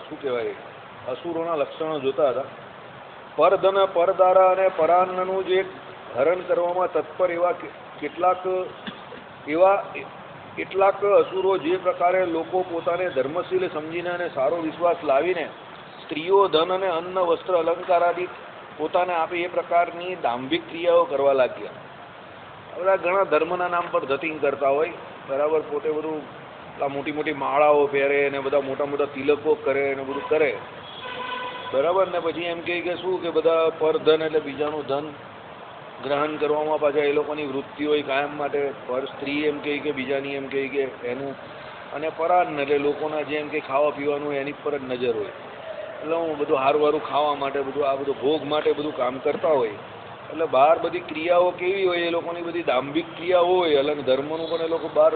શું કહેવાય અસુરોના લક્ષણો જોતા હતા. પરધન પરદારા અને પરાન્નનું જે હરણ કરવામાં તત્પર કેટલાક અસુરો જે પ્રકારે લોકો પોતાને ધર્મશીલ સમજીને અને સારો વિશ્વાસ લાવીને સ્ત્રીઓ ધન અને અન્ન વસ્ત્ર અલંકાર આદિ પોતાને આપે એ પ્રકારની દાંભિક ક્રિયાઓ કરવા લાગ્યા. બધા ઘણા ધર્મના નામ પર ધતિંગ કરતા હોય, બરાબર, પોતે બધું મોટી મોટી માળાઓ પહેરે ને બધા મોટા મોટા તિલકો કરે ને બધું કરે, બરાબર, ને પછી એમ કહે કે શું કે બધા પરધન એટલે બીજાનું ધન ગ્રહણ કરવામાં પાછા એ લોકોની વૃત્તિ હોય કાયમ માટે. પર સ્ત્રી એમ કહે કે બીજાની એમ કહે કે એનું, અને પરાન્ન એટલે લોકોના જેમ કે ખાવા પીવાનું એની પર જ નજર હોય. એટલે હું બધું હારું હારું ખાવા માટે બધું આ બધું ભોગ માટે બધું કામ કરતા હોય. એટલે બહાર બધી ક્રિયાઓ કેવી હોય, એ લોકોની બધી દાંભિક ક્રિયાઓ હોય, અલગ ધર્મનું પણ એ લોકો બહાર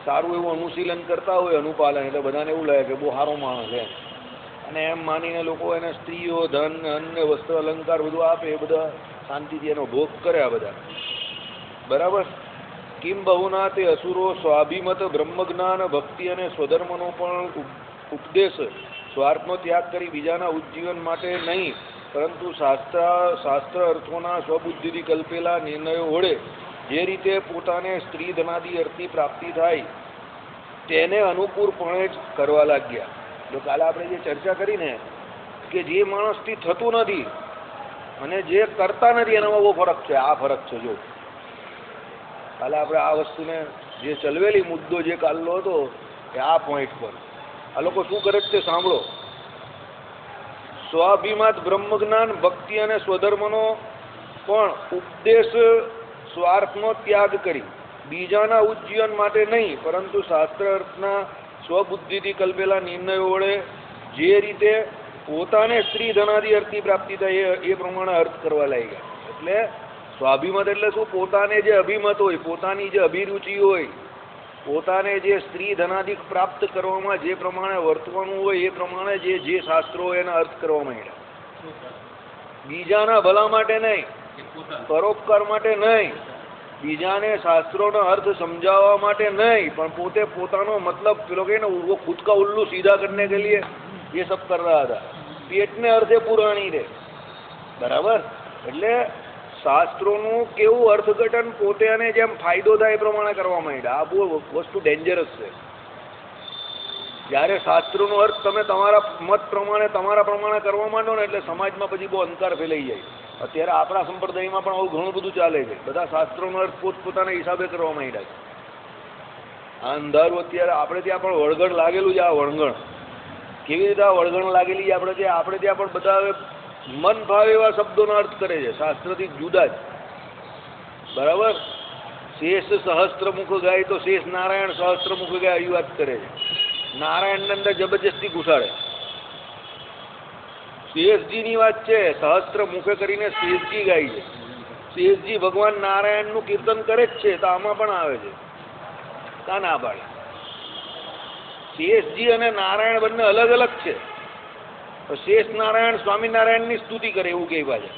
સારું એવું અનુશીલન કરતા હોય, અનુપાલન. એટલે બધાને એવું લાગે કે બહુ સારો માણસ છે, અને એમ માનીને લોકો એને સ્ત્રીઓ ધન અન્ન વસ્ત્ર અલંકાર બધું આપે, એ બધા શાંતિથી એનો ભોગ કરે આ બધા, બરાબર. કિમ બહુના તે અસુરો સ્વાભિમત બ્રહ્મજ્ઞાન ભક્તિ અને સ્વધર્મનો પણ ઉપદેશ સ્વાર્થનો ત્યાગ કરી બીજાના ઉજ્જીવન માટે નહીં પરંતુ શાસ્ત્ર અર્થોના સ્વબુદ્ધિથી કલ્પેલા નિર્ણયો વડે જે રીતે પોતાને સ્ત્રી ધનાદી અર્થની પ્રાપ્તિ થાય તેને અનુકૂળપણે જ કરવા લાગ્યા. જો કાલે આપણે જે ચર્ચા કરીને કે જે માણસથી થતું નથી અને જે કરતા નથી એનામાં બહુ ફરક છે. આ ફરક છે. જો કાલે આપણે આ વસ્તુને જે ચલવેલી મુદ્દો જે કાલનો હતો એ આ પોઈન્ટ પર આ લોકો શું કરે છે તે સાંભળો. સ્વાભિમાત બ્રહ્મજ્ઞાન ભક્તિ અને સ્વધર્મનો પણ ઉપદેશ સ્વાર્થનો ત્યાગ કરી બીજાના ઉજ્જીવન માટે નહીં પરંતુ શાસ્ત્ર અર્થના સ્વબુદ્ધિથી કલ્પેલા નિર્ણયો વડે જે રીતે પોતાને સ્ત્રી ધનાદી અર્થની પ્રાપ્તિ થાય એ પ્રમાણે અર્થ કરવા લાગ્યા. એટલે સ્વાભિમત એટલે શું? પોતાને જે અભિમત હોય, પોતાની જે અભિરુચિ હોય, પોતાને જે સ્ત્રી ધનાદિક પ્રાપ્ત કરવામાં જે પ્રમાણે વર્તવાનું હોય એ પ્રમાણે જે શાસ્ત્રો હોય એના અર્થ કરવા માંડ્યા. બીજાના ભલા માટે નહીં, પરોપકાર માટે નહીં, બીજાને શાસ્ત્રોનો અર્થ સમજાવવા માટે નહીં, પણ પોતે પોતાનો મતલબ પેલો કહે ને वो खुद का उल्लू सीधा करने के लिए ये सब कर रहा था. પેટને અર્થે પુરાણી રે, બરાબર. એટલે શાસ્ત્રોનું કેવું અર્થઘટન પોતે અને જેમ ફાયદો થાય એ પ્રમાણે કરવા માંડ્યા. આ બહુ વસ્તુ ડેન્જરસ છે. જ્યારે શાસ્ત્રોનો અર્થ તમે તમારા મત પ્રમાણે તમારા પ્રમાણે કરવા માંડો ને એટલે સમાજમાં પછી બહુ અંધકાર ફેલાઈ જાય. અત્યારે આપણા સંપ્રદાયમાં પણ આવું ઘણું બધું ચાલે છે. બધા શાસ્ત્રોનો અર્થ પોતપોતાના હિસાબે કરવા માંડ્યા છે. આ અંધારું અત્યારે આપણે ત્યાં પણ વળગણ લાગેલું છે. આ વળગણ કેવી રીતે આ વળગણ લાગેલી છે આપણે ત્યાં પણ બધા હવે મન ભાવે એવા શબ્દોનો અર્થ કરે છે, શાસ્ત્રથી જુદા જ, બરાબર. શેષ સહસ્ત્રમુખ ગાય તો શેષ નારાયણ સહસ્ત્રમુખ ગાય એવી વાત કરે છે. નારાયણની અંદર જબરજસ્તી ઘુસાડે. શેષજીની વાત છે, સહસ્ત્ર મુખે કરીને શેષજી ગાય છે. શેષજી ભગવાન નારાયણનું કીર્તન કરે જ છે, તો આમાં પણ આવે છે. કા ના પાડે? શેષજી અને નારાયણ બંને અલગ અલગ છે. શેષ નારાયણ સ્વામિનારાયણની સ્તુતિ કરે એવું કહે પાછા.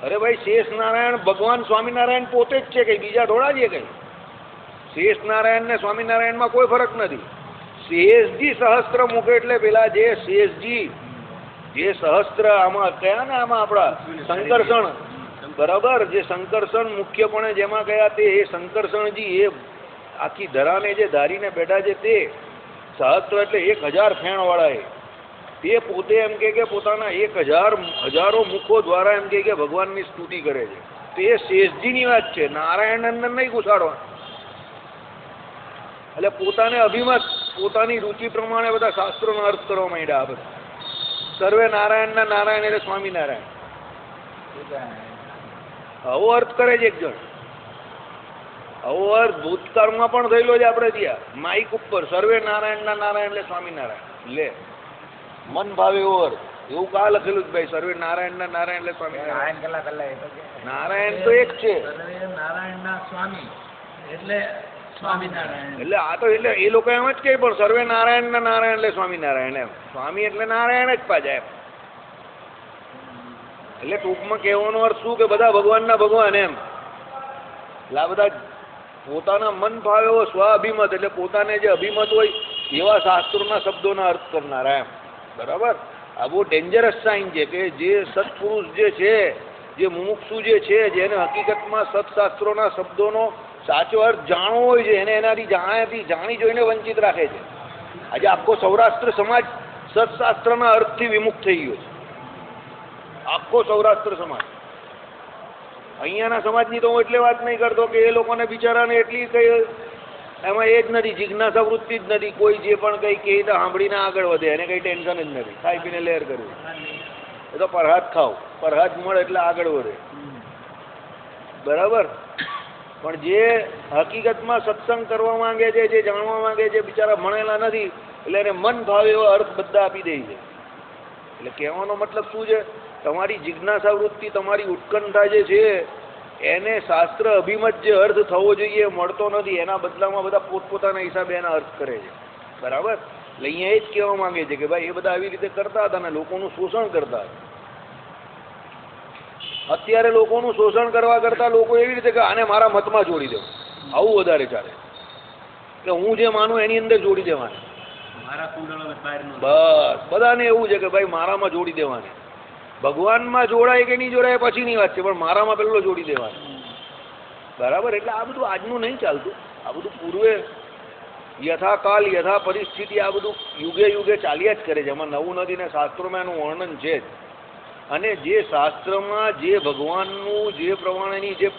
અરે ભાઈ, શેષ નારાયણ ભગવાન સ્વામિનારાયણ પોતે જ છે, કઈ બીજા થોડા છે કઈ. શેષ નારાયણ ને સ્વામિનારાયણમાં કોઈ ફરક નથી. શેષજી સહસ્ત્ર મુખ એટલે પેલા જે શેષજી જે સહસ્ત્ર આમાં કયા ને આમાં આપણા શંકરષણ, બરાબર, જે શંકરષણ મુખ્યપણે જેમાં કયા તે એ શંકરષણજી એ આખી ધરાને જે ધારીને બેઠા છે તે સહસ્ત્ર એટલે 1000 ફેણ વાળા તે પોતે એમ કે પોતાના 1000 મુખો દ્વારા એમ કે ભગવાનની સ્તુતિ કરે છે. તે શેષજીની વાત છે, નારાયણ અંદર નહીં ઘુસાડવા. એટલે પોતાને અભિમત પોતાની રુચિ પ્રમાણે બધા શાસ્ત્રોનો અર્થ કરવા માંડ્યા. આ બધા સર્વે નારાયણના નારાયણ એટલે સ્વામિનારાયણ આવો અર્થ કરે છે એક જણ. આવો અર્થ ભૂતકાળમાં પણ થયેલો છે. આપણે ત્યાં માઇક ઉપર સર્વે નારાયણના નારાયણ એટલે સ્વામિનારાયણ લે મન ભાવે એવો અર્થ. એવું કા લખેલું ભાઈ? સર્વે નારાયણના નારાયણ એટલે સ્વામિનારાયણ. નારાયણ તો એક છે, નારાયણના સ્વામી એટલે સ્વામિનારાયણ. એટલે આ તો એટલે એ લોકો એમ જ કહે પણ સર્વે નારાયણના નારાયણ એટલે સ્વામિનારાયણ એમ. સ્વામી એટલે નારાયણ જ પાછા એમ. એટલે ટૂંકમાં કહેવાનો અર્થ શું કે બધા ભગવાનના ભગવાન એમ. એટલે આ બધા પોતાના મન ભાવે એવો સ્વાભિમત એટલે પોતાને જે અભિમત હોય એવા શાસ્ત્રોના શબ્દોના અર્થ કરનારા એમ. બરાબર. આ બહુ ડેન્જરસ સાઇન છે કે જે સત્પુરુષ જે છે, જે મુમુક્ષુ જે છે, જેને હકીકતમાં સત્શાસ્ત્રોના શબ્દોનો સાચો અર્થ જાણવો હોય છે, એને એનાથી જાણી જોઈને વંચિત રાખે છે. આજે આખો સૌરાષ્ટ્ર સમાજ સત્શાસ્ત્રના અર્થથી વિમુખ થઈ ગયો છે. આખો સૌરાષ્ટ્ર સમાજ. અહીંયાના સમાજની તો હું એટલે વાત નહીં કરતો કે એ લોકોને બિચારાને એટલી કઈ એમાં એ જ નથી, જિજ્ઞાસા વૃત્તિ જ નથી. કોઈ જે પણ કંઈ કહે તો સાંભળીને આગળ વધે, એને કંઈ ટેન્શન જ નથી. ખાઈ પીને લહેર કરવી, એ તો પ્રસાદ ખાવ, પ્રસાદ મળે એટલે આગળ વધે. બરાબર. પણ જે હકીકતમાં સત્સંગ કરવા માંગે છે, જે જાણવા માંગે છે, બિચારા ભણેલા નથી, એટલે એને મન ભાવે એવો અર્થ બધા આપી દે છે. એટલે કહેવાનો મતલબ શું છે? તમારી જિજ્ઞાસા વૃત્તિ, તમારી ઉત્કંઠા જે છે, એને શાસ્ત્ર અભિમત જે અર્થ થવો જોઈએ મળતો નથી. એના બદલામાં બધા પોતપોતાના હિસાબે એના અર્થ કરે છે. બરાબર. એટલે અહીંયા એ જ કહેવા માંગે છે કે ભાઈ એ બધા આવી રીતે કરતા હતા અને લોકોનું શોષણ કરતા હતા. અત્યારે લોકોનું શોષણ કરવા કરતા લોકો એવી રીતે કે આને મારા મતમાં જોડી દો, આવું વધારે ચાલે. કે હું જે માનું એની અંદર જોડી દેવાને. બસ બધાને એવું છે કે ભાઈ મારામાં જોડી દેવાને. ભગવાનમાં જોડાય કે નહીં જોડાય પછીની વાત છે, પણ મારામાં પેલો જોડી દેવાને. બરાબર. એટલે આ બધું આજનું નહીં ચાલતું. આ બધું પૂર્વે યથાકાલ યથા પરિસ્થિતિ આ બધું યુગે યુગે ચાલ્યા જ કરે છે. એમાં નવું નથી ને શાસ્ત્રોમાં એનું વર્ણન છે જ. અને જે શાસ્ત્રમાં જે ભગવાનનું જે પ્રમાણેની જે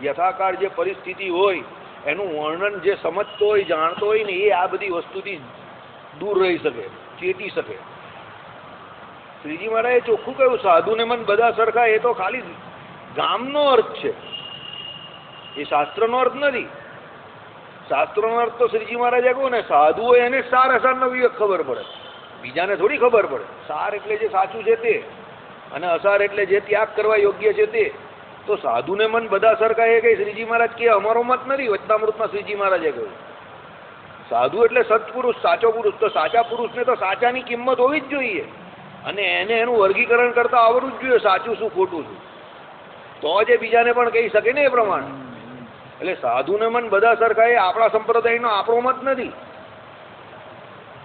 યથાકાળ જે પરિસ્થિતિ હોય એનું વર્ણન જે સમજતો હોય, જાણતો હોય ને, એ આ બધી વસ્તુથી દૂર રહી શકે, ચેતી શકે. શ્રીજી મહારાજે ચોખ્ખું કહ્યું, સાધુને મન બધા સરખા. એ તો ખાલી ગામનો અર્થ છે, એ શાસ્ત્રનો અર્થ નથી. શાસ્ત્રનો અર્થ તો શ્રીજી મહારાજે કહ્યું ને, સાધુ હોય એને સાર અસારનો વિવેક ખબર પડે, બીજાને થોડી ખબર પડે. સાર એટલે જે સાચું છે તે, અને અસાર એટલે જે ત્યાગ કરવા યોગ્ય છે તે. તો સાધુને મન બધા સરખા એ કઈ શ્રીજી મહારાજ કે અમારો મત નથી. વચનામૃતમાં શ્રીજી મહારાજે કહ્યું સાધુ એટલે સત્પુરુષ, સાચો પુરુષ. તો સાચા પુરુષને તો સાચાની કિંમત હોવી જ જોઈએ, અને એને એનું વર્ગીકરણ કરતા આવડવું જ જોઈએ, સાચું શું ખોટું શું. તો જ એ બીજાને પણ કહી શકે ને એ પ્રમાણે. એટલે સાધુને મન બધા સરખા એ આપણા સંપ્રદાયનો આપણો મત નથી.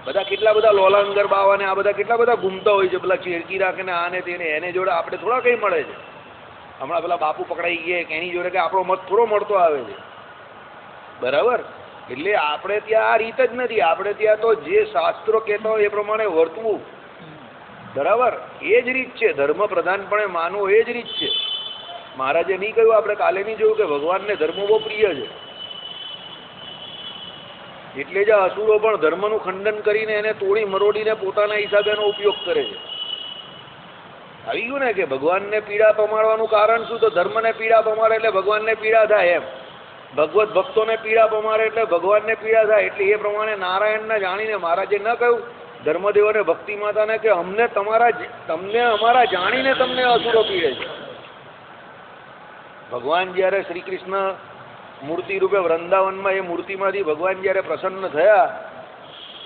બધા કેટલા બધા લોલાંગર બાવા ને આ બધા કેટલા બધા ઘૂમતા હોય છે, પેલા ચેરકી રાખે ને આને તેને. એને જોડે આપણે થોડા કંઈ મળે છે. હમણાં પેલા બાપુ પકડાઈ ગયા કે એની જોડે કે આપણો મત થોડો મળતો આવે છે. બરાબર. એટલે આપણે ત્યાં આ રીત જ નથી. આપણે ત્યાં તો જે શાસ્ત્રો કહેતા હોય એ પ્રમાણે વર્તવું. બરાબર. એ જ રીત છે. ધર્મ પ્રધાનપણે માનવું એ જ રીત છે. મહારાજે નહીં કહ્યું, આપણે કાલે નહીં જોયું કે ભગવાનને ધર્મ બહુ પ્રિય છે. એટલે જ અસુરો પણ ધર્મનું ખંડન કરીને એને તોડી મરોડીને પોતાના હિસાબે એનો ઉપયોગ કરે છે. આવી ગયું ને કે ભગવાનને પીડા પમાડવાનું કારણ શું? તો ધર્મને પીડા પમાડે એટલે ભગવાનને પીડા થાય એમ. ભગવત ભક્તોને પીડા પમાડે એટલે ભગવાનને પીડા થાય. એટલે એ પ્રમાણે નારાયણને જાણીને મહારાજે ન કહ્યું ધર્મદેવોને ભક્તિ માતાને કે તમને અમારા જાણીને તમને અસુરો પીડે છે. ભગવાન જ્યારે શ્રી કૃષ્ણ મૂર્તિ રૂપે વૃંદાવનમાં એ મૂર્તિમાંથી ભગવાન જ્યારે પ્રસન્ન થયા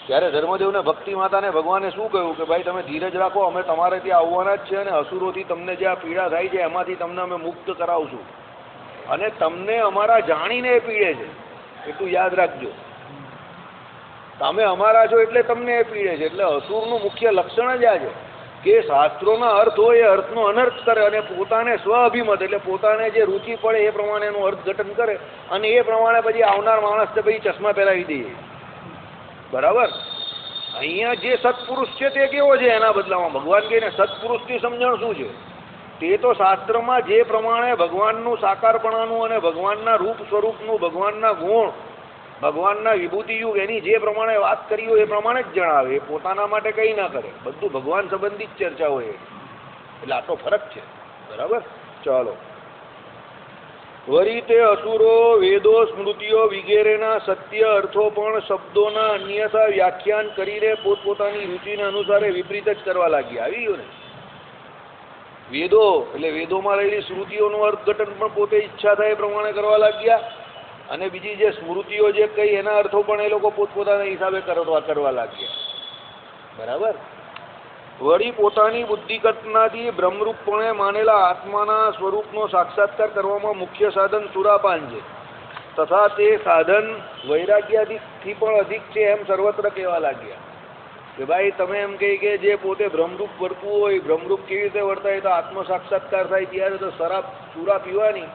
ત્યારે ધર્મદેવને ભક્તિ માતાને ભગવાને શું કહ્યું કે ભાઈ તમે ધીરજ રાખો, અમે તમારે ત્યાં આવવાના જ છે, અને અસુરોથી તમને જે આ પીડા થાય છે એમાંથી તમને અમે મુક્ત કરાવશું, અને તમને અમારા જાણીને એ પીડે છે એટલું યાદ રાખજો. તમે અમારા છો એટલે તમને એ પીડે છે. એટલે અસુરનું મુખ્ય લક્ષણ જ આ છે કે શાસ્ત્રોના અર્થ હોય એ અર્થનો અનર્થ કરે, અને પોતાને સ્વ અભિમત એટલે પોતાને જે રુચિ પડે એ પ્રમાણે એનું અર્થઘટન કરે, અને એ પ્રમાણે પછી આવનાર માણસને પછી ચશ્મા પહેરાવી દઈએ. બરાબર. અહીંયા જે સત્પુરુષ છે તે કેવો છે? એના બદલામાં ભગવાન કહીને સત્પુરુષની સમજણ શું છે? તે તો શાસ્ત્રમાં જે પ્રમાણે ભગવાનનું સાકારપણાનું અને ભગવાનના રૂપ સ્વરૂપનું, ભગવાનના ગુણ, ભગવાનના વિભૂતિયુગ એની જે પ્રમાણે વાત કરી હોય એ પ્રમાણે જ જણાવે. એ પોતાના માટે કંઈ ના કરે. બધું ભગવાન સંબંધિત ચર્ચા હોય. એટલે આ તો ફરક છે. બરાબર. ચાલો. વળી તે અસુરો વેદો સ્મૃતિઓ વગેરેના સત્ય અર્થો પણ શબ્દોના અન્યથા વ્યાખ્યાન કરીને પોતપોતાની રુચિના અનુસારે વિપરીત જ કરવા લાગ્યા. આવી ગયું ને. વેદો એટલે વેદોમાં રહેલી શ્રુતિઓનું અર્થઘટન પણ પોતે ઈચ્છા થાય એ પ્રમાણે કરવા લાગ્યા, અને બીજી જે સ્મૃતિઓ જે કઈ એના અર્થો પણ એ લોકો પોતપોતાના હિસાબે કરવા લાગ્યા. બરાબર. વળી પોતાની બુદ્ધિકલ્પનાથી બ્રહ્મરૂપપણે માનેલા આત્માના સ્વરૂપનો સાક્ષાત્કાર કરવામાં મુખ્ય સાધન સુરાપાન છે. તથા તે સાધન વૈરાગ્યાદિથી પણ અધિક છે એમ સર્વત્ર કહેવા લાગ્યા કે ભાઈ તમે એમ કહી કે જે પોતે ભ્રમરૂપ વર્તવું હોય, ભ્રમરૂપ કેવી રીતે વર્તાય તો આત્મ સાક્ષાત્કાર થાય ત્યારે તો સુરા પીવાની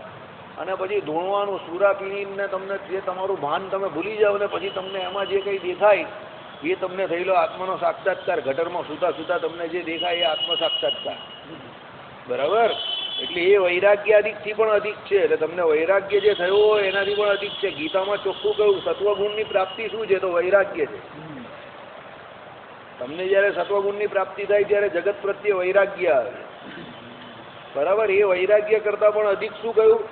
અને પછી ધૂણવાનું, સુરા પીને તમને જે તમારું ભાન તમે ભૂલી જાઓ ને પછી તમને એમાં જે કંઈ દેખાય એ તમને થયેલો આત્માનો સાક્ષાત્કાર. ગટરમાં સૂતા સૂતા તમને જે દેખાય એ આત્મ સાક્ષાત્કાર. બરાબર? એટલે એ વૈરાગ્યાદિકથી પણ અધિક છે. એટલે તમને વૈરાગ્ય જે થયો હોય એનાથી પણ અધિક છે. ગીતામાં ચોખ્ખું કહ્યું સત્વગુણની પ્રાપ્તિ શું છે? તો વૈરાગ્ય છે. તમને જ્યારે સત્વગુણની પ્રાપ્તિ થાય ત્યારે જગત પ્રત્યે વૈરાગ્ય આવે. બરાબર? એ વૈરાગ્ય કરતાં પણ અધિક શું કહ્યું?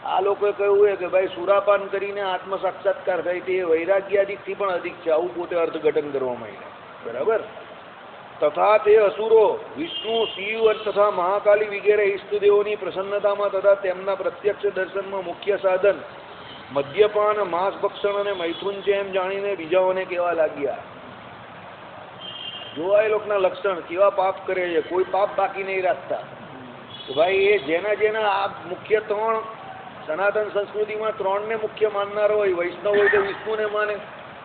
આ લોકોએ કહ્યું છે કે ભાઈ સુરાપાન કરીને આત્મ સાક્ષાત્કાર થાય તે વૈરાગ્યાદિકથી પણ અધિક છે. આવું પોતે અર્થઘટન કરવામાં આવ્યું. બરાબર? તથા તે અસુરો વિષ્ણુ, શિવ તથા મહાકાલી વગેરે ઈષ્ટદેવોની પ્રસન્નતામાં તથા તેમના પ્રત્યક્ષ દર્શનમાં મુખ્ય સાધન મદ્યપાન, માંસ ભક્ષણ અને મૈથુન છે એમ જાણીને બીજાઓને કહેવા લાગ્યા. જોવા એ લોકોના લક્ષણ કેવા પાપ કરે છે, કોઈ પાપ બાકી નહીં રાખતા. તો ભાઈ એ જેના આ મુખ્ય ત્રણ સનાતન સંસ્કૃતિમાં ત્રણને મુખ્ય માનનારો હોય, વૈષ્ણવ હોય તો વિષ્ણુને માને,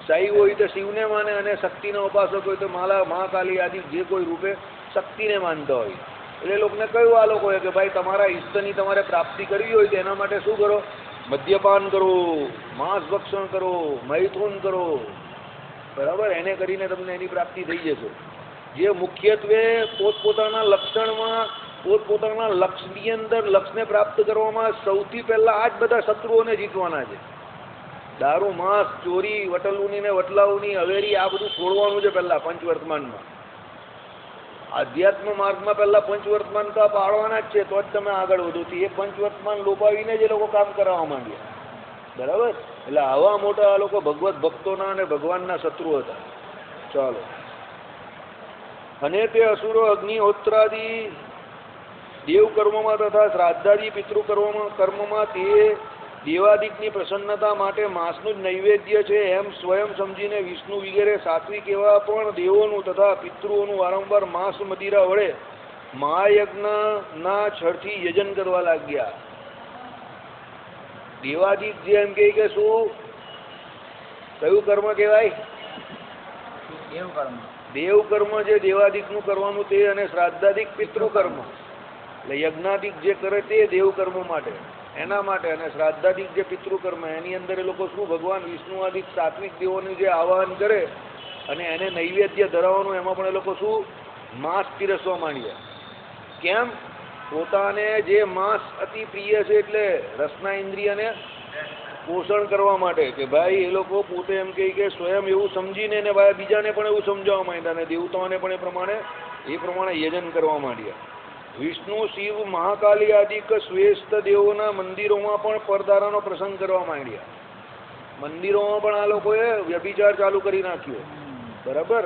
શૈવ હોય તો શિવને માને અને શક્તિનો ઉપાસક હોય તો મહાકાલી આદિ જે કોઈ રૂપે શક્તિને માનતા હોય. એટલે લોકોને કહ્યું આ લોકોએ કે ભાઈ તમારા ઈષ્ટની તમારે પ્રાપ્તિ કરવી હોય તો એના માટે શું કરો? મદ્યપાન કરો, માંસ ભક્ષણ કરો, મૈથુન કરો. બરાબર? એને કરીને તમને એની પ્રાપ્તિ થઈ જશે. જે મુખ્યત્વે પોતપોતાના લક્ષણમાં, પોતપોતાના લક્ષની અંદર લક્ષને પ્રાપ્ત કરવામાં સૌથી પહેલા આ જ બધા શત્રુઓને જીતવાના છે. દારૂ, માંસ, ચોરી, વટલુની ને વટલાઉની, હવેરી, આ બધું છોડવાનું છે પહેલા પંચવર્તમાનમાં. આધ્યાત્મ માર્ગમાં પહેલા પંચવર્તમાન તો પાડવાના જ છે તો જ તમે આગળ વધો. એ પંચવર્તમાન લોપાવીને જ એ લોકો કામ કરવા માંડ્યા. બરાબર? એટલે આવા મોટા આ લોકો ભગવત ભક્તોના અને ભગવાનના શત્રુ હતા. ચાલો. અને તે અસુરો અગ્નિહોત્રાદિ દેવકર્મમાં તથા શ્રાદ્ધાદિ પિતૃકર્મમાં તે દેવાદિકની પ્રસન્નતા માટે માંસનું જ નૈવેદ્ય છે એમ સ્વયં સમજીને વિષ્ણુ વગેરે સાત્વિક એવા પણ દેવોનું તથા પિતૃઓનું વારંવાર માંસ મદિરા વડે મહાયજ્ઞના છળથી યજન કરવા લાગ્યા. દેવાદિક જે એમ કે શું કયું કર્મ કહેવાય? દેવકર્મ જે દેવાદિકનું કરવાનું તે અને શ્રાદ્ધાદિક પિતૃકર્મ. એટલે યજ્ઞાદિક જે કરે તે દેવકર્મ માટે, એના માટે, અને શ્રાદ્ધાદિક જે પિતૃકર્મ એની અંદર એ લોકો શું ભગવાન વિષ્ણુ આદિક સાત્વિક દેવોનું જે આવાહન કરે અને એને નૈવેદ્ય ધરાવવાનું એમાં પણ એ લોકો શું માંસ પીરસવા માંડ્યા. કેમ? પોતાને જે માંસ અતિ પ્રિય છે એટલે રસના ઇન્દ્રિયને પોષણ કરવા માટે કે ભાઈ એ લોકો પોતે એમ કહે કે સ્વયં એવું સમજીને ને ભાઈ બીજાને પણ એવું સમજાવવા માંડ્યા અને દેવતાઓને પણ એ પ્રમાણે યજન કરવા માંડ્યા. વિષ્ણુ, શિવ, મહાકાલી આદિક શ્રેષ્ઠ દેવોના મંદિરોમાં પણ પરદારાનો પ્રસંગ કરવા માંડ્યા. મંદિરોમાં પણ આ લોકોએ વ્યભિચાર ચાલુ કરી નાખ્યો. બરાબર?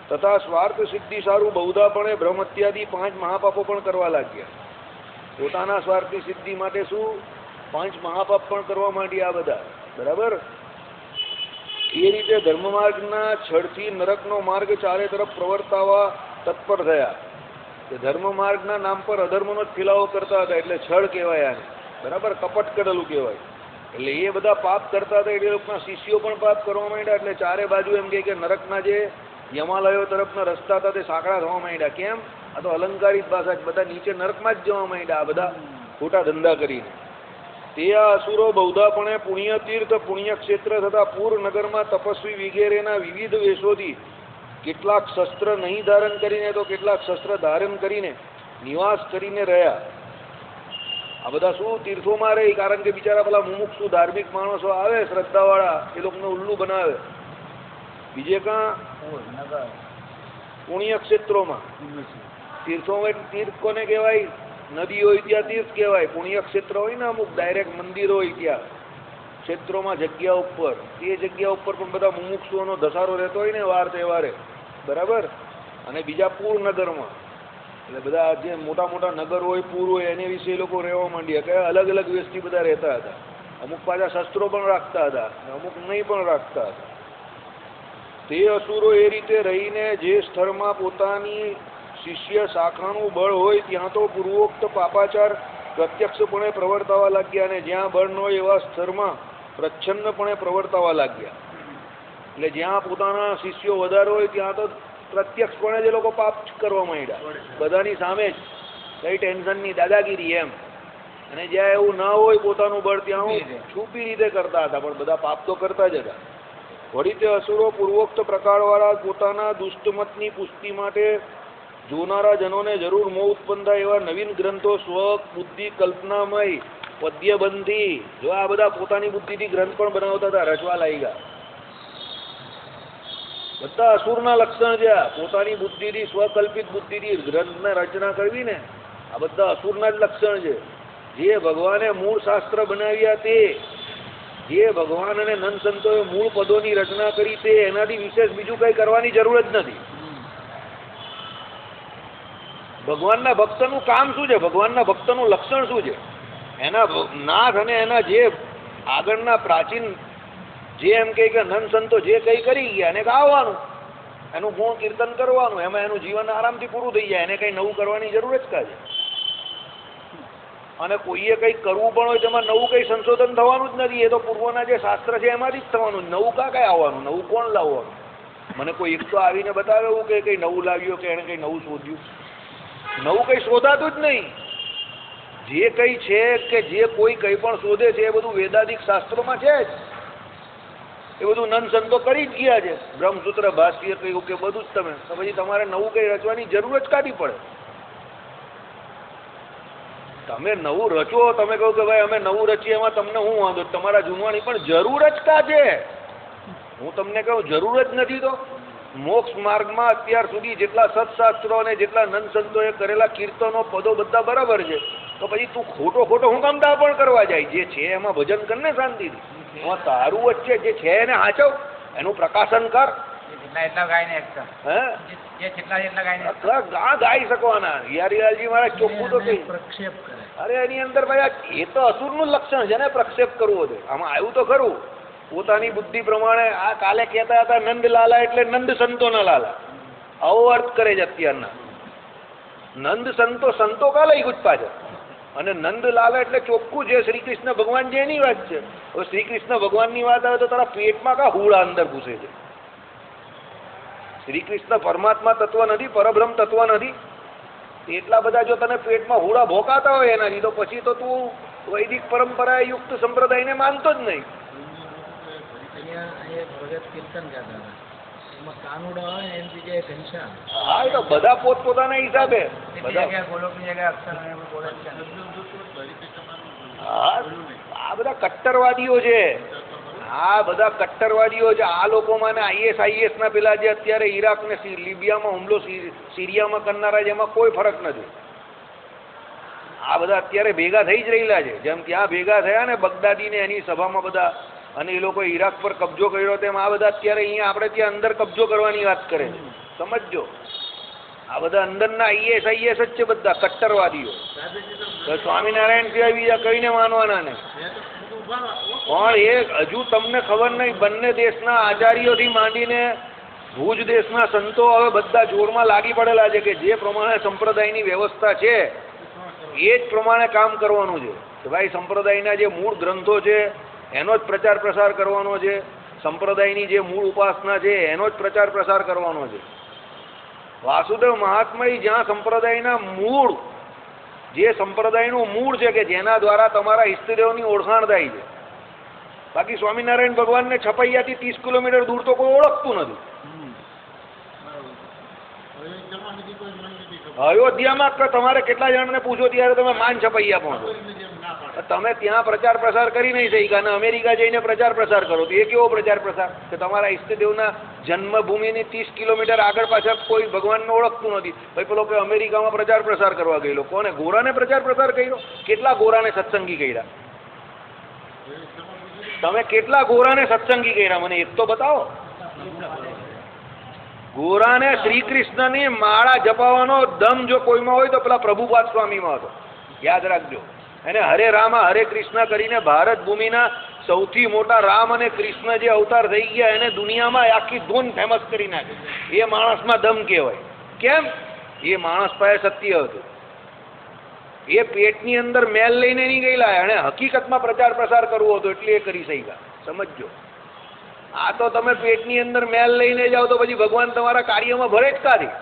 તથા સ્વાર્થ સિદ્ધિ સારું બહુધાપણે બ્રહ્મ ઇત્યાદિ 5 મહાપાપો પણ કરવા લાગ્યા. પોતાના સ્વાર્થની સિદ્ધિ માટે શું 5 મહાપાપ પણ કરવા માંડ્યા આ બધા. બરાબર? એ રીતે ધર્મમાર્ગના છળથી નરકનો માર્ગ ચારે તરફ પ્રવર્તાવા તત્પર થયા. કે ધર્મ માર્ગના નામ પર અધર્મનો જ ફેલાવો કરતા હતા એટલે છળ કહેવાય આને. બરાબર? કપટ કરેલું કહેવાય. એટલે એ બધા પાપ કરતા હતા એટલે લોકોના શિષ્યો પણ પાપ કરવા માંડ્યા. એટલે ચારે બાજુ એમ કે નરકના જે યમાલયો તરફના રસ્તા હતા તે સાંકડા થવા માંડ્યા. કેમ? આ તો અલંકારિત ભાષા છે. બધા નીચે નરકમાં જ જવા માંડ્યા આ બધા ખોટા ધંધા કરીને. તે આ અસુરો બૌદ્ધાપણે પુણ્યતીર્થ, પુણ્યક્ષેત્ર તથા પૂરનગરમાં તપસ્વી વગેરેના વિવિધ વેશોથી કેટલાક શસ્ત્ર નહીં ધારણ કરીને તો કેટલાક શસ્ત્ર ધારણ કરીને નિવાસ કરીને રહ્યા. આ બધા શું તીર્થોમાં રહી, કારણ કે બિચારા પેલા મુમુક્ષુ ધાર્મિક માણસો આવે શ્રદ્ધાવાળા એ લોકોને ઉલ્લુ બનાવે. બીજે કાં પુણ્યક્ષેત્રોમાં. તીર્થોમાં તીર્થ કોને કહેવાય? નદી હોય ત્યાં તીર્થ કહેવાય. પુણ્યક્ષેત્ર હોય ને અમુક ડાયરેક્ટ મંદિર હોય ત્યાં ક્ષેત્રોમાં જગ્યા ઉપર, તે જગ્યા ઉપર પણ બધા મુમુક્ષુઓનો ધસારો રહેતો હોય ને વાર તહેવારે. બરાબર? અને બીજા પૂર નગરમાં એટલે બધા જે મોટા મોટા નગર હોય, પૂર હોય એને વિશે એ લોકો રહેવા માંડ્યા. કયા અલગ અલગ વ્યક્તિ બધા રહેતા હતા. અમુક પાછા શસ્ત્રો પણ રાખતા હતા, અમુક નહીં પણ રાખતા હતા. તે અસુરો એ રીતે રહીને જે સ્થળમાં પોતાની શિષ્ય શાખાનું બળ હોય ત્યાં તો પૂર્વોક્ત પાપાચાર પ્રત્યક્ષપણે પ્રવર્તાવા લાગ્યા અને જ્યાં બળ ન હોય એવા સ્તરમાં પ્રચ્છન્નપણે પ્રવર્તાવા લાગ્યા. એટલે જ્યાં પોતાના શિષ્યો વધારે હોય ત્યાં તો પ્રત્યક્ષપણે જ એ લોકો પાપ કરવા માંડ્યા, બધાની સામે જ, કઈ ટેન્શનની દાદાગીરી એમ. અને જ્યાં એવું ના હોય પોતાનું બળ ત્યાં છુપી રીતે કરતા હતા, પણ બધા પાપ તો કરતા જ હતા. વળી તે અસુરો પૂર્વોક્ત પ્રકારવાળા પોતાના દુષ્ટમતની પુષ્ટિ માટે જોનારા જનોને જરૂર મોહ ઉત્પન્ન થાય એવા નવીન ગ્રંથો સ્વ બુદ્ધિ કલ્પનામય પદ્યબંધી, જો આ બધા પોતાની બુદ્ધિથી ગ્રંથ પણ બનાવતા હતા, રચવા લાગ્યા. બધા અસુરના લક્ષણ છે. પોતાની બુદ્ધિથી સ્વકલ્પિત બુદ્ધિથી ગ્રંથને રચના કરવી ને, આ બધા અસુરના જ લક્ષણ છે. જે ભગવાને મૂળ શાસ્ત્ર બનાવ્યા તે, જે ભગવાન અને નંદ સંતોએ મૂળ પદોની રચના કરી તે, એનાથી વિશેષ બીજું કંઈ કરવાની જરૂર જ નથી. ભગવાનના ભક્તનું કામ શું છે? ભગવાનના ભક્તનું લક્ષણ શું છે? એના નાથ અને એના જે આગળના પ્રાચીન જે એમ કહે કે નંદ સંતો જે કંઈ કરી ગયા એને ગાવાનું, એનું ગુણ કીર્તન કરવાનું, એમાં એનું જીવન આરામથી પૂરું થઈ જાય. એને કંઈ નવું કરવાની જરૂર જ કાંઈ. અને કોઈએ કંઈક કરવું પણ હોય તેમાં નવું કંઈ સંશોધન થવાનું જ નથી. એ તો પૂર્વના જે શાસ્ત્ર છે એમાંથી જ થવાનું. નવું કાંઈ આવવાનું? નવું કોણ લાવવાનું? મને કોઈ એક તો આવીને બતાવે એવું કે કંઈ નવું લાવ્યો કે એણે કંઈ નવું શોધ્યું? નવું કંઈ શોધાતું જ નહીં. જે કંઈ છે કે જે કોઈ કંઈ પણ શોધે છે એ બધું વેદાદિક શાસ્ત્રોમાં છે જ. એ બધું નંદ સંતો કરી જ ગયા છે. બ્રહ્મસૂત્ર ભાષ્ય કહ્યું કે બધું જ તમે, તો પછી તમારે નવું કંઈ રચવાની જરૂર જ કાઢી પડે. તમે નવું રચો, તમે કહો કે ભાઈ અમે નવું રચીએ, એમાં તમને હું વાંધો? તમારા જૂનવાની પણ જરૂર જ કા છે? હું તમને કહું જરૂર જ નથી. તો મોક્ષ માર્ગમાં અત્યાર સુધી જેટલા સત્શાસ્ત્રો અને જેટલા નંદ સંતોએ કરેલા કીર્તનો પદો બધા બરાબર છે, તો પછી તું ખોટો હું કામ દાપણ કરવા જાય? જે છે એમાં ભજન કર ને શાંતિથી. એમાં તારું વચ્ચે જે છે એને હાચવ, એનું પ્રકાશન કર. ગાઈ શકવાના. હિયારીલાલજી મારા ચોખ્ખું તો કઈ પ્રક્ષેપ કરે. અરે એની અંદર ભાઈ એ તો અસુરનું લક્ષણ છે ને, પ્રક્ષેપ કરવો છે. આમાં આવ્યું તો ખરું પોતાની બુદ્ધિ પ્રમાણે. આ કાલે કહેતા હતા નંદ લાલા એટલે નંદ સંતોના લાલા, આવો અર્થ કરે છે અત્યારના. નંદ સંતો કા લઈ ગુજપા છે, અને નંદ લાલા એટલે ચોખ્ખું છે શ્રી કૃષ્ણ ભગવાન છે એની વાત છે. હવે શ્રી કૃષ્ણ ભગવાનની વાત આવે તો તારા પેટમાં કા હુળા અંદર ઘૂસે છે? શ્રી કૃષ્ણ પરમાત્મા તત્વ નથી, પરબ્રહ્મ તત્વ નથી. એટલા બધા જો તને પેટમાં હુળા ભોકાતા હોય એનાથી, તો પછી તો તું વૈદિક પરંપરા યુક્ત સંપ્રદાયને માનતો જ નહીં. હા, એ તો બધા પોતપોતાના હિસાબે. હા, આ બધા કટ્ટરવાદીઓ છે. આ બધા કટ્ટરવાદીઓ છે. આ લોકોમાં IS ના પેલા જે અત્યારે ઈરાક ને લિબિયામાં હુમલો સિરિયામાં કરનારા છે, એમાં કોઈ ફરક નથી. આ બધા અત્યારે ભેગા થઈ જ રહેલા છે. જેમ ત્યાં ભેગા થયા ને બગદાદી ને એની સભામાં બધા, અને એ લોકો ઈરાક પર કબજો કર્યો, તેમ આ બધા અત્યારે અહીંયા આપણે ત્યાં અંદર કબજો કરવાની વાત કરે. સમજો, આ બધા અંદરના IS જ છે, બધા કટ્ટરવાદીઓ. સ્વામિનારાયણ સિવાય બીજા કઈને માનવાના ને. પણ એ હજુ તમને ખબર નહીં, બંને દેશના આચાર્યોથી માંડીને ભુજ દેશના સંતો હવે બધા જોરમાં લાગી પડેલા છે કે જે પ્રમાણે સંપ્રદાયની વ્યવસ્થા છે એ જ પ્રમાણે કામ કરવાનું છે. કે ભાઈ સંપ્રદાયના જે મૂળ ગ્રંથો છે એનો જ પ્રચાર પ્રસાર કરવાનો છે. સંપ્રદાયની જે મૂળ ઉપાસના છે એનો જ પ્રચાર પ્રસાર કરવાનો છે. વાસુદેવ મહાત્મા જ્યાં સંપ્રદાયના મૂળ, જે સંપ્રદાયનું મૂળ છે કે જેના દ્વારા તમારા ઈષ્ટદેવની ઓળખાણ થાય છે. બાકી સ્વામિનારાયણ ભગવાનને છપૈયાથી 30 કિલોમીટર દૂર તો કોઈ ઓળખતું નથી. અયોધ્યામાં તમારે કેટલા જણને પૂછો ત્યારે તમે માન છપૈયા પહોંચો. તમે ત્યાં પ્રચાર પ્રસાર કરી નહીં શક્યા અને અમેરિકા જઈને પ્રચાર પ્રસાર કરો તો એ કેવો પ્રચાર પ્રસાર? કે તમારા ઈષ્ટદેવના જન્મભૂમિની 30 કિલોમીટર આગળ પાછળ કોઈ ભગવાનને ઓળખતું નથી. ભાઈ પેલો કે અમેરિકામાં પ્રચાર પ્રસાર કરવા ગયેલો, કોને? ગોરાને પ્રચાર પ્રસાર કર્યો? કેટલા ગોરાને સત્સંગી કર્યા? તમે કેટલા ગોરાને સત્સંગી કર્યા? મને એક તો બતાવો. ગોરાને શ્રી કૃષ્ણની માળા જપાવવાનો દમ જો કોઈમાં હોય તો પેલા પ્રભુપાદ સ્વામીમાં હતો. યાદ રાખજો. એને હરે રામ હરે કૃષ્ણ કરીને ભારત ભૂમિના સૌથી મોટા રામ અને કૃષ્ણ જે અવતાર થઈ ગયા એને દુનિયામાં આખી ધૂન ફેમસ કરી નાખી. એ માણસમાં દમ કહેવાય. કેમ? એ માણસ પાસે સત્ય હતું. એ પેટની અંદર મેલ લઈને નહીં ગયેલા, એણે હકીકતમાં પ્રચાર પ્રસાર કરવો હતો એટલે એ કરી શક્યા. સમજો, આ તો તમે પેટની અંદર મેલ લઈને જાઓ તો પછી ભગવાન તમારા કાર્યમાં ભરે જ કાઢી.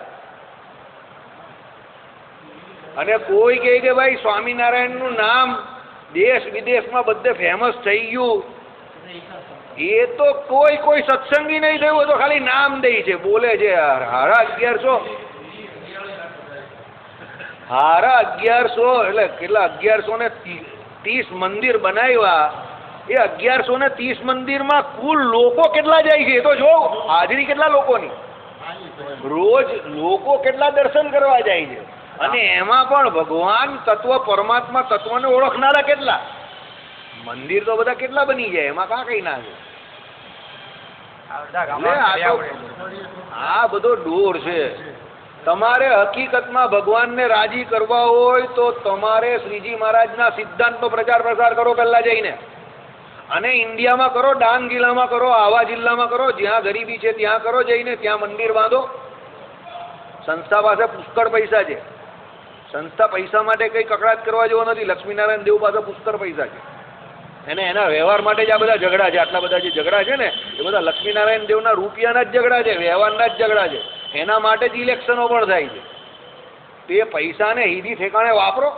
અને કોઈ કહે કે ભાઈ સ્વામિનારાયણનું નામ દેશ વિદેશમાં બધે ફેમસ થઈ ગયું, એ તો કોઈ સત્સંગી નહીં થયું, તો ખાલી નામ દે છે, બોલે છે. હારા 1100 એટલે કેટલા 1130 મંદિર બનાવ્યા. એ 1130 મંદિરમાં કુલ લોકો કેટલા જાય છે એ તો જો, હાજરી કેટલા લોકોની, રોજ લોકો કેટલા દર્શન કરવા જાય છે. અને એમાં પણ ભગવાન તત્વ પરમાત્મા તત્વને ઓળખનારા કેટલા. મંદિર તો બધા કેટલા બની જાય, એમાં કાં કઈ ના છે. આ બધો ડોર છે. તમારે હકીકતમાં ભગવાનને રાજી કરવા હોય તો તમારે શ્રીજી મહારાજના સિદ્ધાંતનો પ્રચાર પ્રસાર કરો પહેલા જઈને, અને ઇન્ડિયામાં કરો, ડાંગ જિલ્લામાં કરો, આવા જિલ્લામાં કરો, જ્યાં ગરીબી છે ત્યાં કરો જઈને, ત્યાં મંદિર બાંધો. સંસ્થા પાસે પુષ્કળ પૈસા છે. સંસ્થા પૈસા માટે કઈ કકડાટ કરવા જેવો નથી. લક્ષ્મીનારાયણ દેવ પાસે પુષ્કળ પૈસા છે. એને એના વ્યવહાર માટે જ આ બધા ઝઘડા છે. આટલા બધા જે ઝઘડા છે ને એ બધા લક્ષ્મીનારાયણ દેવના રૂપિયાના જ ઝઘડા છે, વ્યવહારના જ ઝઘડા છે. એના માટે જ ઇલેક્શનો પણ થાય છે. તે પૈસાને હીધી ઠેકાણે વાપરો,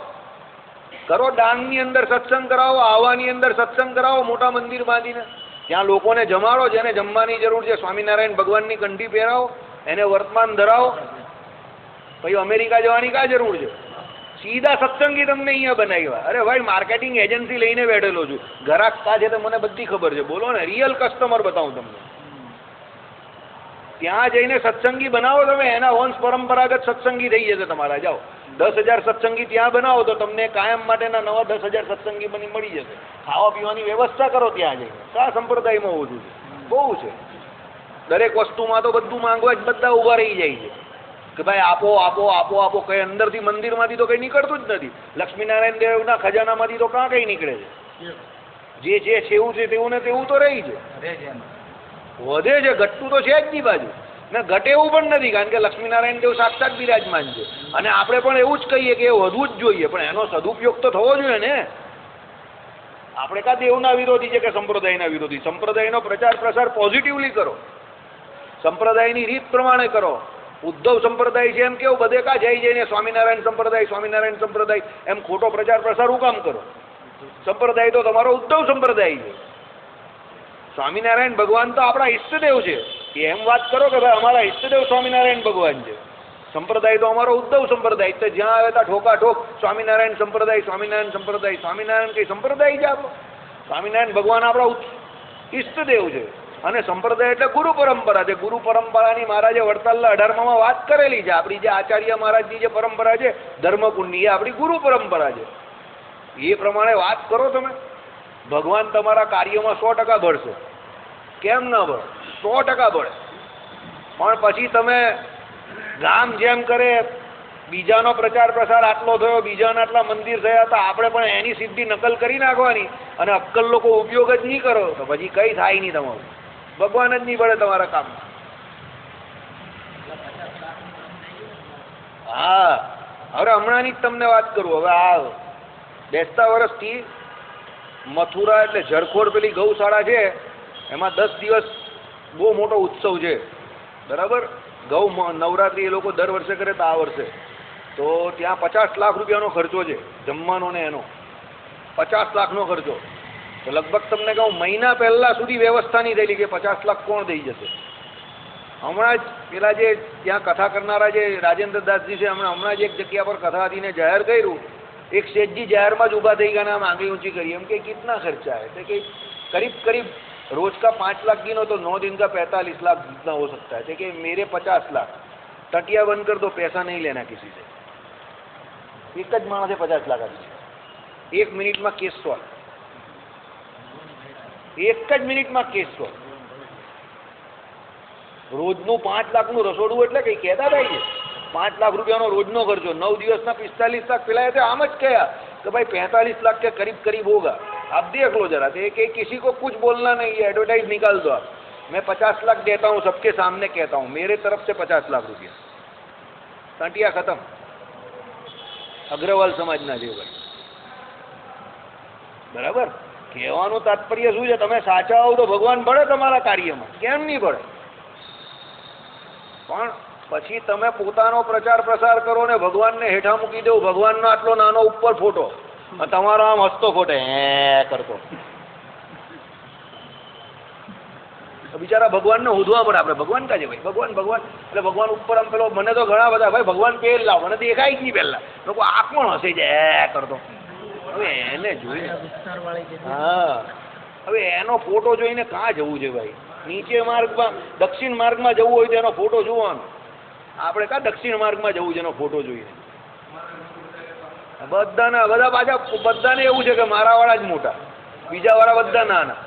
કરો. ડાંગની અંદર સત્સંગ કરાવો, આવાની અંદર સત્સંગ કરાવો, મોટા મંદિર બાંધીને ત્યાં લોકોને જમાડો. જેને જમવાની જરૂર છે સ્વામિનારાયણ ભગવાનની કંઠી પહેરાવો, એને વર્તમાન ધરાવો. પછી અમેરિકા જવાની કાં જરૂર છે? સીધા સત્સંગી તમને અહીંયા બનાવ્યા. અરે ભાઈ, માર્કેટિંગ એજન્સી લઈને બેઠેલો છું. ગ્રાહક કા છે તો મને બધી ખબર છે. બોલો ને, રિયલ કસ્ટમર બતાવું તમને. ત્યાં જઈને સત્સંગી બનાવો તમે, એના વંશ પરંપરાગત સત્સંગી થઈ જશે તમારા. જાઓ 10,000 સત્સંગી ત્યાં બનાવો તો તમને કાયમ માટેના નવા 10,000 સત્સંગી બની મળી જશે. ખાવા પીવાની વ્યવસ્થા કરો ત્યાં જઈને. કયા સંપ્રદાયમાં ઓછું છે? બહુ છે. દરેક વસ્તુમાં તો બધું માંગવા જ બધા ઊભા રહી જાય છે કે ભાઈ આપો આપો આપો આપો. કઈ અંદરથી મંદિરમાંથી તો કઈ નીકળતું જ નથી. લક્ષ્મીનારાયણ દેવના ખજાનામાંથી તો કાં કઈ નીકળે છે? જે છેવું છે તેવું ને તેવું તો રહી છે, વધે છે. ઘટતું તો છે જ નહીં બાજુ, ને ઘટે એવું પણ નથી, કારણ કે લક્ષ્મીનારાયણ દેવ સાક્ષાત બિરાજમાન છે. અને આપણે પણ એવું જ કહીએ કે એ વધવું જ જોઈએ, પણ એનો સદુપયોગ તો થવો જોઈએ ને. આપણે કાં દેવના વિરોધી છે કે સંપ્રદાયના વિરોધી? સંપ્રદાયનો પ્રચાર પ્રસાર પોઝિટિવલી કરો, સંપ્રદાયની રીત પ્રમાણે કરો. ઉદ્ધવ સંપ્રદાય છે એમ કેવું બધે કા જઈને સ્વામિનારાયણ સંપ્રદાય એમ ખોટો પ્રચાર પ્રસાર હું કામ કરો? સંપ્રદાય તો તમારો ઉદ્ધવ સંપ્રદાય છે. સ્વામિનારાયણ ભગવાન તો આપણા ઈષ્ટદેવ છે, એમ વાત કરો કે ભાઈ અમારા ઈષ્ટદેવ સ્વામિનારાયણ ભગવાન છે. સંપ્રદાય તો અમારો ઉદ્ધવ સંપ્રદાય. તો જ્યાં આવે ત્યાં ઠોકા ઠોક સ્વામિનારાયણ સંપ્રદાય, સ્વામિનારાયણ સંપ્રદાય. સ્વામિનારાયણ કઈ સંપ્રદાય છે આપણો? સ્વામિનારાયણ ભગવાન આપણા ઈષ્ટદેવ છે. અને સંપ્રદાય એટલે ગુરુ પરંપરા છે. ગુરુ પરંપરાની મહારાજે વડતાલના 18માં વાત કરેલી છે. આપણી જે આચાર્ય મહારાજની જે પરંપરા છે ધર્મકુંડની, એ આપણી ગુરુ પરંપરા છે. એ પ્રમાણે વાત કરો તમે. ભગવાન તમારા કાર્યમાં 100% ભળશે. કેમ ન ભળે? 100% ભળે. પણ પછી તમે ગામ જેમ કરે, બીજાનો પ્રચાર પ્રસાર આટલો થયો, બીજાના આટલા મંદિર થયા, તો આપણે પણ એની સીધી નકલ કરી નાખવાની અને અક્કલ લોકો ઉપયોગ જ નહીં કરો તો પછી કંઈ થાય નહીં. તમારું ભગવાન જ નહીં પડે તમારા કામમાં. હા, હવે હમણાંની જ તમને વાત કરું. હવે આ બેસતા વર્ષથી મથુરા એટલે ઝરખોડ પેલી ગૌશાળા છે, એમાં 10 દિવસ બહુ મોટો ઉત્સવ છે. બરાબર? ગૌ નવરાત્રિ એ લોકો દર વર્ષે કરે, તો આ વર્ષે તો ત્યાં 50 લાખ રૂપિયાનો ખર્ચો છે, જમવાનો ને એનો 50 લાખનો ખર્ચો. તો લગભગ તમને કહું મહિના પહેલાં સુધી વ્યવસ્થા નહીં થયેલી કે 50 લાખ કોણ દઈ જશે. હમણાં જ પેલા જે ત્યાં કથા કરનારા જે રાજેન્દ્ર દાસજી છે, હમણાં જ એક જગ્યા પર કથા હતીને જાહેર કર્યું. એક શેઠજી જાહેરમાં જ ઊભા થઈ ગયા, આમ આંગળી ઊંચી કરી, એમ કે કિતના ખર્ચા है? कि करीब रोज का 5 लाख गिनो तो 9 दिन का 45 लाख जितना हो सकता है. कि मेरे 50 लाख, टटिया बंद कर दो, पैसा नहीं लेना किसी से. एक જ માણસે 50 લાખ આપી. 1 મિનિટમાં કેસ સોલ્વ. 1 જ મિનિટમાં કેસ સોલ્વ. રોજનું 5 લાખનું રસોડું એટલે કઈ કહેતા થાય છે? 5 लाख રૂપિયાનો રોજનો ખર્ચો, 9 દિવસના 45 लाख. પેલા तो आम જ કયા तो भाई 45 लाख के करीब होगा. आप देख लो जरा. कि किसी को कुछ बोलना नहीं है, एडवर्टाइज निकाल दो आप. मैं 50 लाख देता हूँ, सबके सामने कहता हूँ, मेरे तरफ से 50 लाख रुपया. टंटिया खत्म. અગ્રવાલ સમાજના છે ભાઈ. બરાબર. કહેવાનું તાત્પર્ય શું છે? તમે સાચા હોવ તો ભગવાન ભળે તમારા કાર્યમાં, કેમ નહીં ભળે? પણ પછી તમે પોતાનો પ્રચાર પ્રસાર કરો ને ભગવાનને હેઠા મૂકી દો. ભગવાનનો આટલો નાનો ઉપર ફોટો, તમારો આમ હસતો ખોટે હે કરતો. બિચારા ભગવાનને હોધવા પડે. આપણે ભગવાન કાજે ભાઈ, ભગવાન ભગવાન એટલે ભગવાન ઉપર આમ પેલો, મને તો ઘણા બધા ભાઈ ભગવાન પેલા મને દેખાય જ નહીં પહેલા. લોકો આ કોણ હશે જ હે કરતો. હવે એને જોઈને, હા, હવે એનો ફોટો જોઈને કાં જવું છે ભાઈ? નીચે માર્ગમાં, દક્ષિણ માર્ગમાં જવું હોય તો એનો ફોટો જોવાનો. આપણે કાં દક્ષિણ માર્ગમાં જવું છે એનો ફોટો જોઈને? બધા પાછા બધાને એવું છે કે મારા વાળા જ મોટા, બીજા વાળા બધા નાના.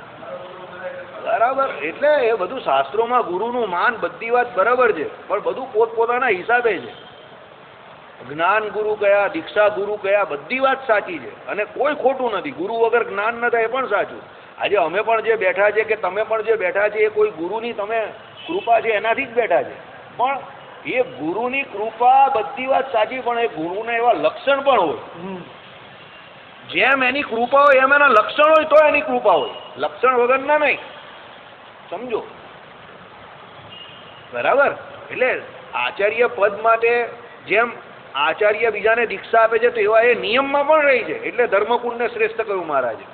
બરાબર. એટલે એ બધું શાસ્ત્રોમાં ગુરુનું માન, બધી વાત બરાબર છે, પણ બધું પોતપોતાના હિસાબે છે. જ્ઞાન ગુરુ કયા, દીક્ષા ગુરુ કયા, બધી વાત સાચી છે અને કોઈ ખોટું નથી. ગુરુ વગર જ્ઞાન ન થાય એ પણ સાચું. આજે અમે પણ જે બેઠા છે કે તમે પણ જે બેઠા છે એ કોઈ ગુરુની તમે કૃપા છે એનાથી જ બેઠા છે. પણ એ ગુરુની કૃપા બધી વાત સાચી, પણ એ ગુરુના એવા લક્ષણ પણ હોય. જેમ એની કૃપા હોય એમ એના લક્ષણ હોય તો એની કૃપા હોય, લક્ષણ વગરના નહીં. સમજો? બરાબર. એટલે આચાર્ય પદ માટે જેમ આચાર્ય બીજાને દીક્ષા આપે છે તો એવા એ નિયમમાં પણ રહી છે. એટલે ધર્મકુંડને શ્રેષ્ઠ કહ્યું મહારાજે.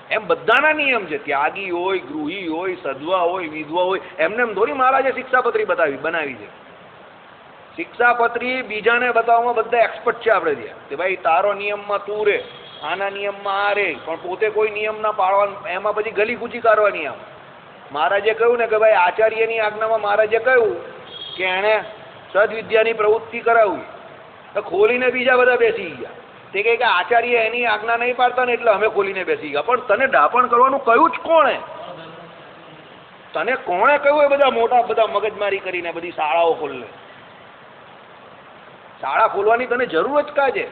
એમ બધાના નિયમ છે. ત્યાગી હોય, ગૃહી હોય, સધવા હોય, વિધવા હોય, એમને એમ થોડી મહારાજે શિક્ષાપત્રી બનાવી છે. શિક્ષાપત્રી બીજાને બતાવવામાં બધા એક્સપર્ટ છે આપણે ત્યાં કે ભાઈ તારો નિયમમાં તું રે, આના નિયમમાં આ રે, પણ પોતે કોઈ નિયમ ના પાળવાનું, એમાં પછી ગલી કૂચી કરવાની. આમ મહારાજે કહ્યું ને કે ભાઈ આચાર્યની આજ્ઞામાં મહારાજે કહ્યું કે એણે સદવિદ્યાની પ્રવૃત્તિ કરાવી તો ખોલીને બીજા બધા બેસી ગયા. તે કહે કે આચાર્ય એની આજ્ઞા નહીં પાડતા ને એટલે અમે ખોલીને બેસી ગયા. પણ તને ડાપણ કરવાનું કહ્યું જ કોણે? તને કોણે કહ્યું? એ બધા મોટા બધા મગજમારી કરીને બધી શાળાઓ ખોલે. શાળા ખોલવાની તને જરૂર જ કા છે?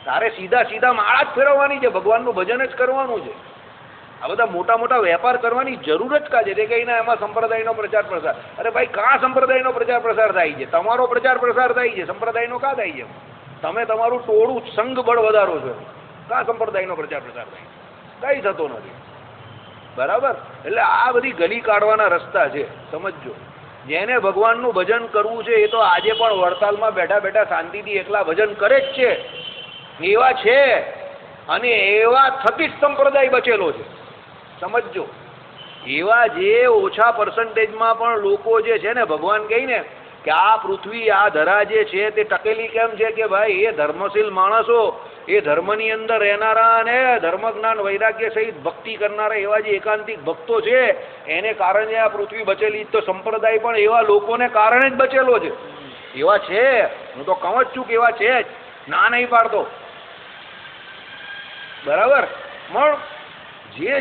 તારે સીધા સીધા માળા જ ફેરવવાની છે, ભગવાનનું ભજન જ કરવાનું છે. આ બધા મોટા મોટા વેપાર કરવાની જરૂર જ કા છે? તે કહીને એમાં સંપ્રદાયનો પ્રચાર પ્રસાર. અરે ભાઈ, કાં સંપ્રદાયનો પ્રચાર પ્રસાર થાય છે? તમારો પ્રચાર પ્રસાર થાય છે, સંપ્રદાયનો કાં થાય છે? તમે તમારું ટોળું સંઘ બળ વધારો છો, કાં સંપ્રદાયનો પ્રચાર પ્રસાર થાય? કઈ થતો નથી. બરાબર. એટલે આ બધી ગલી કાઢવાના રસ્તા છે, સમજજો. જેને ભગવાનનું ભજન કરવું છે એ તો આજે પણ વડતાલમાં બેઠા બેઠા શાંતિથી એકલા ભજન કરે જ છે, એવા છે. અને એવા થકી જ સંપ્રદાય બચેલો છે, સમજજો. એવા જે ઓછા પર્સન્ટેજમાં પણ લોકો જે છે ને, ભગવાન કહે ને કે આ પૃથ્વી, આ ધરા જે છે તે ટકેલી કેમ છે? કે ભાઈ એ ધર્મશીલ માણસો, એ ધર્મની અંદર રહેનારા અને ધર્મ જ્ઞાન વૈરાગ્ય સહિત ભક્તિ કરનારા એવા જે એકાંતિક ભક્તો છે એને કારણે આ પૃથ્વી બચેલી. તો સંપ્રદાય પણ એવા લોકોને કારણે જ બચેલો છે. એવા છે, હું તો કહું જ છું કે એવા છે જ, ના નહીં પાડતો. બરાબર. પણ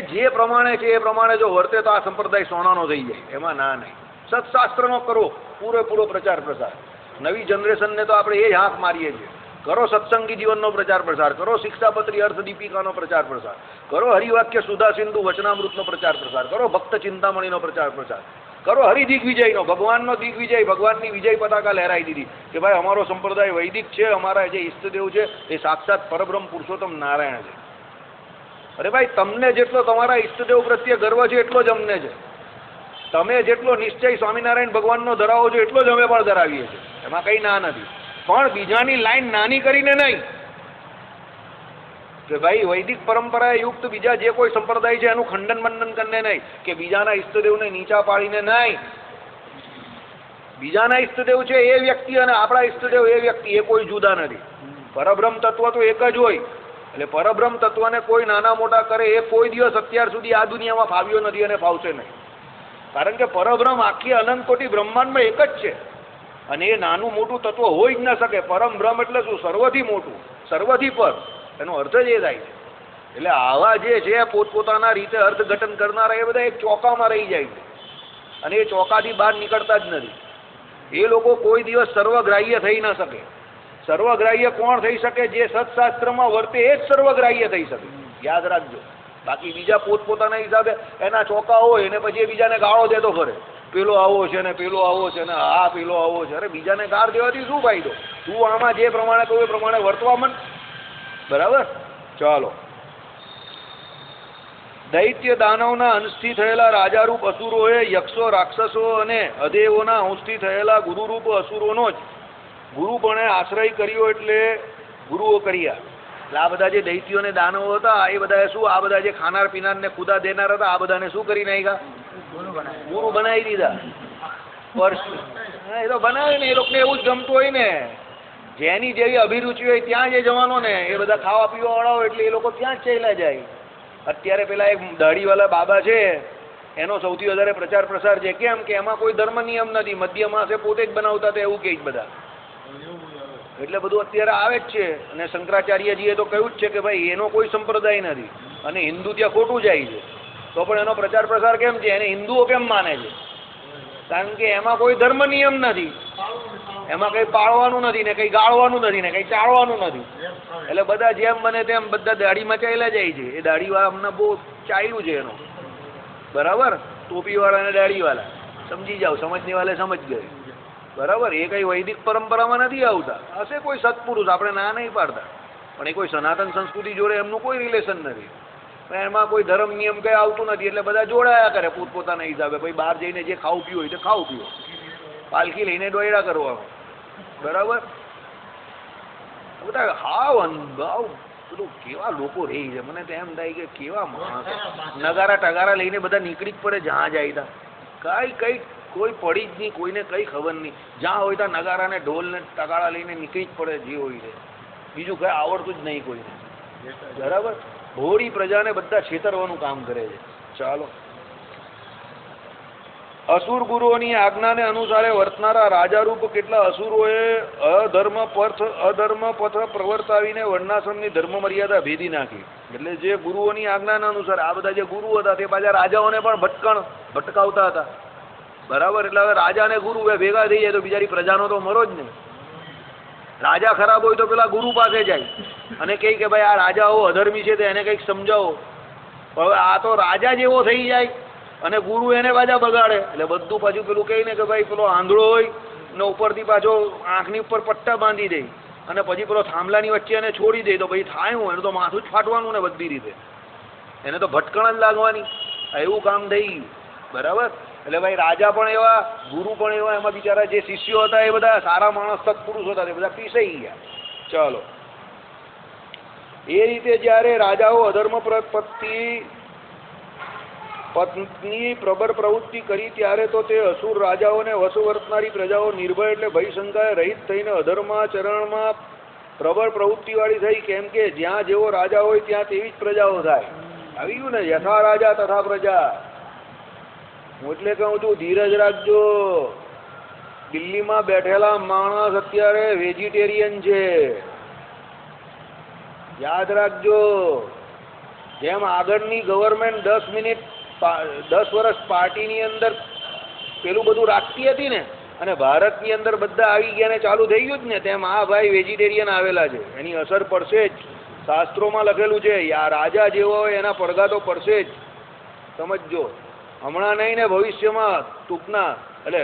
જે પ્રમાણે છે એ પ્રમાણે જો વર્તે તો આ સંપ્રદાય સોનાનો થઈ જાય, એમાં ના નહીં. સત્શાસ્ત્રનો કરો પૂરેપૂરો પ્રચાર પ્રસાર. નવી જનરેશનને તો આપણે એ જ હાંક મારીએ છીએ. કરો સત્સંગી જીવનનો પ્રચાર પ્રસાર, કરો શિક્ષાપત્રી અર્થ દીપિકાનો પ્રચાર પ્રસાર, કરો હરિવાક્ય સુધા સિંધુ વચનામૃતનો પ્રચાર પ્રસાર, કરો ભક્ત ચિંતામણીનો પ્રચાર પ્રસાર, કરો હરિદિગ્વિજયનો, ભગવાનનો દિગ્વિજય, ભગવાનની વિજય પતાકા લહેરાઈ દીધી કે ભાઈ અમારો સંપ્રદાય વૈદિક છે, અમારા જે ઈષ્ટદેવ છે એ સાક્ષાત પરબ્રહ્મ પુરુષોત્તમ નારાયણ છે. અરે ભાઈ, તમને જેટલો તમારા ઈષ્ટદેવ પ્રત્યે ગર્વ છે એટલો જ અમને છે. તમે જેટલો નિશ્ચય સ્વામિનારાયણ ભગવાનનો ધરાવો છો એટલો જ અમે પણ ધરાવીએ છીએ, એમાં કંઈ ના નથી. પણ બીજાની લાઈન નાની કરીને નહીં કે ભાઈ વૈદિક પરંપરાએ યુક્ત બીજા જે કોઈ સંપ્રદાય છે એનું ખંડન મંડન કરીને નહીં, કે બીજાના ઈષ્ટદેવને નીચા પાડીને નહીં. બીજાના ઈષ્ટદેવ છે એ વ્યક્તિ અને આપણા ઈષ્ટદેવ એ વ્યક્તિ, એ કોઈ જુદા નથી. પરબ્રહ્મ તત્વ તો એક જ હોય. એટલે પરબ્રહ્મ તત્વને કોઈ નાના મોટા કરે એ કોઈ દિવસ અત્યાર સુધી આ દુનિયામાં ફાવ્યો નથી અને ફાવશે નહીં. કારણ કે પરબ્રહ્મ આખી અનંત કોટી બ્રહ્માંડમાં એક જ છે અને એ નાનું મોટું તત્વ હોઈ જ ન શકે. પરમ બ્રહ્મ એટલે શું? સર્વથી મોટું, સર્વથી પર. એનો અર્થ જ એ થાય છે. એટલે આવા જે છે પોતપોતાના રીતે અર્થઘટન કરનારા એ બધા એક ચોકામાં રહી જાય છે અને એ ચોકાથી બહાર નીકળતા જ નથી. એ લોકો કોઈ દિવસ સર્વગ્રાહ્ય થઈ ન શકે. સર્વગ્રાહ્ય કોણ થઈ શકે? જે સત્શાસ્ત્રમાં વર્તે એ જ સર્વગ્રાહ્ય થઈ શકે, યાદ રાખજો. બાકી બીજા પોતપોતાના હિસાબે એના ચોકા હોય અને પછી એ બીજાને ગાળો દેતો ફરે, પેલો આવો છે ને પેલો આવો છે ને આ પેલો આવો છે. અરે બીજાને ગાળ દેવાથી શું ફાયદો? તું આમાં જે પ્રમાણે કહું એ પ્રમાણે વર્તવા મન. બરાબર. ચાલો. દૈત્ય દાનવના અંશથી થયેલા રાજારૂપ અસુરોએ યક્ષો રાક્ષસો અને અદેવોના અંશથી થયેલા ગુરુરૂપ અસુરોનો જ ગુરુપણે આશ્રય કર્યો એટલે ગુરુઓ કર્યા. એટલે આ બધા જે દૈત્યો અને દાનવો હતા એ બધા શું, આ બધા જે ખાનાર પીનાર ને ખુદા દેનાર હતા આ બધાને શું કરી નાખ્યા? ગુરુ બનાવી દીધા. એ તો બનાવે ને, એ લોકોને એવું જ ગમતું હોય ને, જેની જેવી અભિરુચિ હોય ત્યાં જે જવાનો ને, એ બધા ખાવા પીવા વાળા હોય એટલે એ લોકો ત્યાં જ ચાલ્યા જાય. અત્યારે પેલા એક દાઢીવાળા બાબા છે એનો સૌથી વધારે પ્રચાર પ્રસાર છે. કેમ કે એમાં કોઈ ધર્મ નિયમ નથી, મધ્ય માસે પોતે જ બનાવતા હતા એવું કે બધા, એટલે બધું અત્યારે આવે જ છે. અને શંકરાચાર્યજીએ તો કહ્યું જ છે કે ભાઈ એનો કોઈ સંપ્રદાય નથી અને હિન્દુ ત્યાં ખોટું જાય છે, તો પણ એનો પ્રચાર પ્રસાર કેમ છે, એને હિન્દુઓ કેમ માને છે? કારણ કે એમાં કોઈ ધર્મ નિયમ નથી, એમાં કંઈ પાળવાનું નથી ને કંઈ ગાળવાનું નથી ને કંઈ ચાળવાનું નથી. એટલે બધા જેમ બને તેમ બધા દાઢીમાં ચાલ્યા જાય છે. એ દાઢીવાળા અમને બહુ ચાલ્યું છે એનું. બરાબર. ટોપીવાળા અને દાઢીવાળા સમજી જાઓ, સમજને વાલે સમજ ગયે. બરાબર. એ કંઈ વૈદિક પરંપરામાં નથી આવતા. હશે કોઈ સત્પુરુષ, આપણે ના નહીં પાડતા, પણ એ કોઈ સનાતન સંસ્કૃતિ જોડે એમનું કોઈ રિલેશન નથી. એમાં કોઈ ધર્મ નિયમ કંઈ આવતું નથી એટલે બધા જોડાયા કરે પોતપોતાના હિસાબે. ભાઈ બહાર જઈને જે ખાવું પીવું હોય તો ખાવું પીવો, પાલખી લઈને દોયડા કરવાનું. બરાબર. બધા હાવ અનભાવ બધું કેવા લોકો રહી છે. મને તો એમ થાય કે કેવા માણસ, નગારા ટગારા લઈને બધા નીકળી જ પડે જ્યાં જાય ત્યાં. કઈ કોઈ પડી જ નહીં, કોઈને કંઈ ખબર નહીં. જ્યાં હોય ત્યાં નગારા ને ઢોલ ને ટગારા લઈને નીકળી જ પડે જે હોય છે. બીજું કંઈ આવડતું જ નહીં કોઈને. બરાબર. ભોળી પ્રજાને બધા છેતરવાનું કામ કરે છે. ચાલો. અસુર ગુરુઓની આજ્ઞાને અનુસારે વર્તનારા રાજારૂપ કેટલા અસુરોએ અધર્મ પથ પ્રવર્તાવીને વર્ણાશ્રમની ધર્મ મર્યાદા ભેદી નાખી. એટલે જે ગુરુઓની આજ્ઞાના અનુસાર આ બધા જે ગુરુ હતા તે પાછા રાજાઓને પણ ભટકાવતા હતા. બરાબર. એટલે હવે રાજા અને ગુરુ ભેગા થઈ જાય તો બિચારી પ્રજાનો તો મરો જ નહીં. રાજા ખરાબ હોય તો પેલા ગુરુ પાસે જાય અને કહે કે ભાઈ આ રાજાઓ અધર્મી છે તો એને કંઈક સમજાવો. હવે આ તો રાજા જેવો થઈ જાય અને ગુરુ એને પાછા બગાડે. એટલે બધું પાછું પેલું કહે ને કે ભાઈ પેલો આંધળો હોય ને ઉપરથી પાછો આંખની ઉપર પટ્ટા બાંધી દે અને પછી પેલો થાંભલાની વચ્ચે એને છોડી દે તો ભાઈ થાય હું, એનું તો માથું જ ફાટવાનું ને બધી રીતે, એને તો ભટકણ જ લાગવાની. એવું કામ થઈ ગયું. બરાબર. એટલે ભાઈ રાજા પણ એવા, ગુરુ પણ એવા, એમાં બિચારા જે શિષ્યો હતા એ બધા સારા માણસ સત્પુરુષ હતા, તે બધા પીસાઈ ગયા. ચાલો. એ રીતે જ્યારે રાજાઓ અધર્મ પત્ની પ્રબળ પ્રવૃત્તિ કરી ત્યારે તો તે અસુર રાજાઓને વશ વર્તનારી પ્રજાઓ નિર્ભય એટલે ભયશંકાએ રહિત થઈને અધર્માચરણમાં પ્રબળ પ્રવૃત્તિવાળી થઈ. કેમ કે જ્યાં જેવો રાજા હોય ત્યાં તેવી જ પ્રજાઓ થાય. આવી ગયું ને, યથા રાજા તથા પ્રજા. હું એટલે કહું છું ધીરજ રાખજો. દિલ્હીમાં બેઠેલા માણસ અત્યારે વેજીટેરિયન છે, યાદ રાખજો. જેમ આગળની ગવર્મેન્ટ 10 વર્ષ પાર્ટીની અંદર પેલું બધું રાખતી હતી ને અને ભારતની અંદર બધા આવી ગયા ને ચાલુ થઈ ગયું જ ને, તેમ આ ભાઈ વેજીટેરિયન આવેલા છે. એની અસર પડશે જ. શાસ્ત્રોમાં લખેલું છે આ રાજા જેવો હોય એના પડઘા તો પડશે જ. સમજજો. હમણાં નહીં ને ભવિષ્યમાં ટૂંકના એટલે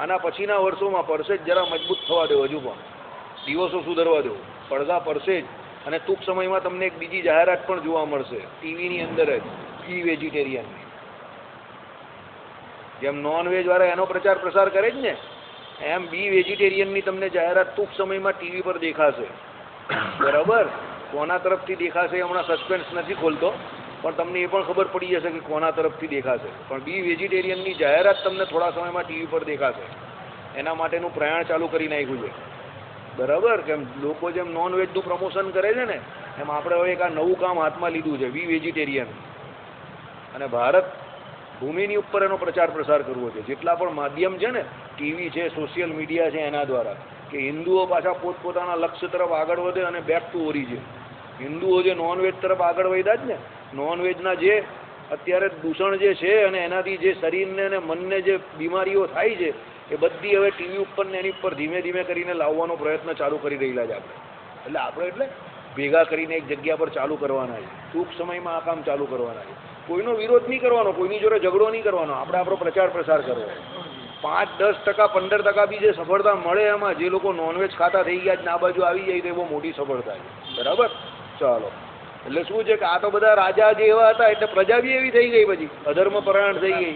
આના પછીના વર્ષોમાં પડશે જ. જરા મજબૂત થવા દો, હજુ પણ દિવસો સુધરવા દો, પડઘા પડશે જ. અને ટૂંક સમયમાં તમને એક બીજી જાહેરાત પણ જોવા મળશે ટીવીની અંદર જ, બી વેજીટેરિયનની. જેમ નોનવેજ વાળા એનો પ્રચાર પ્રસાર કરે જ ને, એમ બી વેજીટેરિયનની તમને જાહેરાત ટૂંક સમયમાં ટીવી પર દેખાશે. બરાબર. કોના તરફથી દેખાશે હમણાં સસ્પેન્સ નથી ખોલતો, પણ તમને એ પણ ખબર પડી જશે કે કોના તરફથી દેખાશે. પણ બી વેજીટેરિયનની જાહેરાત તમને થોડા સમયમાં ટીવી પર દેખાશે. એના માટેનું પ્રયાણ ચાલુ કરી નાખ્યું છે. બરાબર. કેમ લોકો જેમ નોનવેજનું પ્રમોશન કરે છે ને, એમ આપણે હવે એક આ નવું કામ હાથમાં લીધું છે, બી વેજીટેરિયન. અને ભારત ભૂમિની ઉપર એનો પ્રચાર પ્રસાર કરવો છે. જેટલા પણ માધ્યમ છે ને, ટીવી છે, સોશિયલ મીડિયા છે, એના દ્વારા કે હિન્દુઓ પાછા પોતપોતાના લક્ષ્ય તરફ આગળ વધે અને બેક ટુ ઓરિજિન. હિન્દુઓ જે નોનવેજ તરફ આગળ વધ્યા જ ને, નોનવેજના જે અત્યારે દૂષણ જે છે અને એનાથી જે શરીરને અને મનને જે બીમારીઓ થાય છે એ બધી હવે ટીવી ઉપર ને એની ઉપર ધીમે ધીમે કરીને લાવવાનો પ્રયત્ન ચાલુ કરી રહેલા છે આપણે. એટલે ભેગા કરીને એક જગ્યા પર ચાલુ કરવાના છે. ટૂંક સમયમાં આ કામ ચાલુ કરવાના છે. કોઈનો વિરોધ નહીં કરવાનો, કોઈની જોડે ઝઘડો નહીં કરવાનો, આપણે આપણો પ્રચાર પ્રસાર કરવો. 5-10%, 15% બી જે સફળતા મળે એમાં, જે લોકો નોનવેજ ખાતા થઈ ગયા આ બાજુ આવી જાય તો એ બહુ મોટી સફળતા છે. બરાબર? ચાલો, એટલે શું છે કે આ તો બધા રાજા જે એવા હતા એટલે પ્રજા બી એવી થઈ ગઈ, પછી અધર્મ પરાયણ થઈ ગઈ,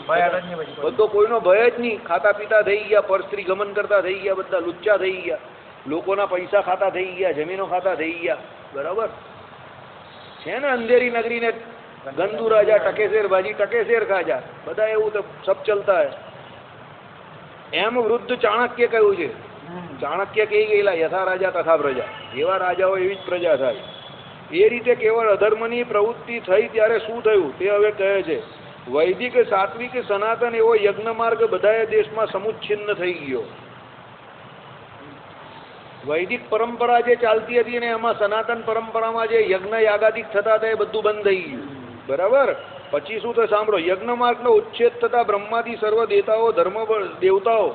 બધો કોઈનો ભય જ નહીં, ખાતા પીતા થઈ ગયા, પરસ્ત્રી ગમન કરતા થઈ ગયા, બધા લુચ્ચા થઈ ગયા, લોકોના પૈસા ખાતા થઈ ગયા, જમીનો ખાતા થઈ ગયા. બરાબર છે ને? અંધેરી નગરીને ગંદુ રાજા ટકેશેર ભાજી ટકેશેર ખાજા, બધા એવું તો સબ ચલતા હે. એમ વૃદ્ધ ચાણક્ય કહ્યું છે. ચાણક્ય કહી ગયેલા યથા રાજા તથા પ્રજા, જેવા રાજાઓ એવી જ પ્રજા થાય. એ રીતે કેવળ અધર્મની પ્રવૃત્તિ થઈ ત્યારે શું થયું તે હવે કહે છે. વૈદિક, સાત્વિક, સનાતન એવો યજ્ઞ માર્ગ બધાએ દેશમાં સમુચ્છિન્ન થઈ ગયો. વૈદિક પરંપરા જે ચાલતી હતી ને એમાં સનાતન પરંપરામાં જે યજ્ઞ યાગાદિક થતા હતા એ બધું બંધ થઈ ગયું. બરાબર? પછી શું થયું સાંભળો. યજ્ઞ માર્ગનો ઉચ્છેદ થતા બ્રહ્માદી સર્વ દેવતાઓ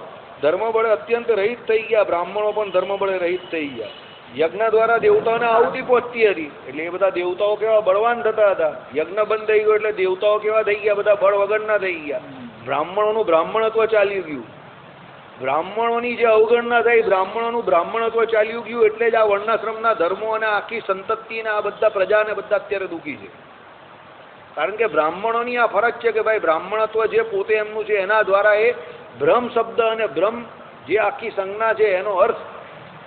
ધર્મબળે અત્યંત રહિત થઈ ગયા. બ્રાહ્મણો પણ ધર્મબળે રહિત થઈ ગયા. યજ્ઞ દ્વારા દેવતાઓને આહુતિ પહોંચતી હતી એટલે એ બધા દેવતાઓ કેવા બળવાન થતા હતા. યજ્ઞ બંધ થઈ ગયો એટલે દેવતાઓ કેવા થઈ ગયા? બધા બળ વગરના થઈ ગયા. બ્રાહ્મણોનું બ્રાહ્મણત્વ ચાલ્યું ગયું. બ્રાહ્મણોની જે અવગણના થઈ, બ્રાહ્મણોનું બ્રાહ્મણત્વ ચાલ્યું ગયું. એટલે જ આ વર્ણાશ્રમના ધર્મો અને આખી સંતતિને આ બધા પ્રજાને બધા અત્યારે દુઃખી છે. કારણ કે બ્રાહ્મણોની આ ફરજ છે કે ભાઈ બ્રાહ્મણત્વ જે પોતે એમનું છે એના દ્વારા એ બ્રહ્મ શબ્દ અને બ્રહ્મ જે આખી સંજ્ઞા છે એનો અર્થ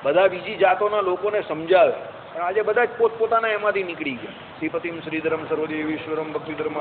બધા બીજી જાતોના લોકોને સમજાવે. પણ આજે બધા જ પોતપોતાના એમાંથી નીકળી ગયા. શ્રીપતિમ શ્રીધરમ સર્વદેવીશ્વરમ ભક્તિધર્મ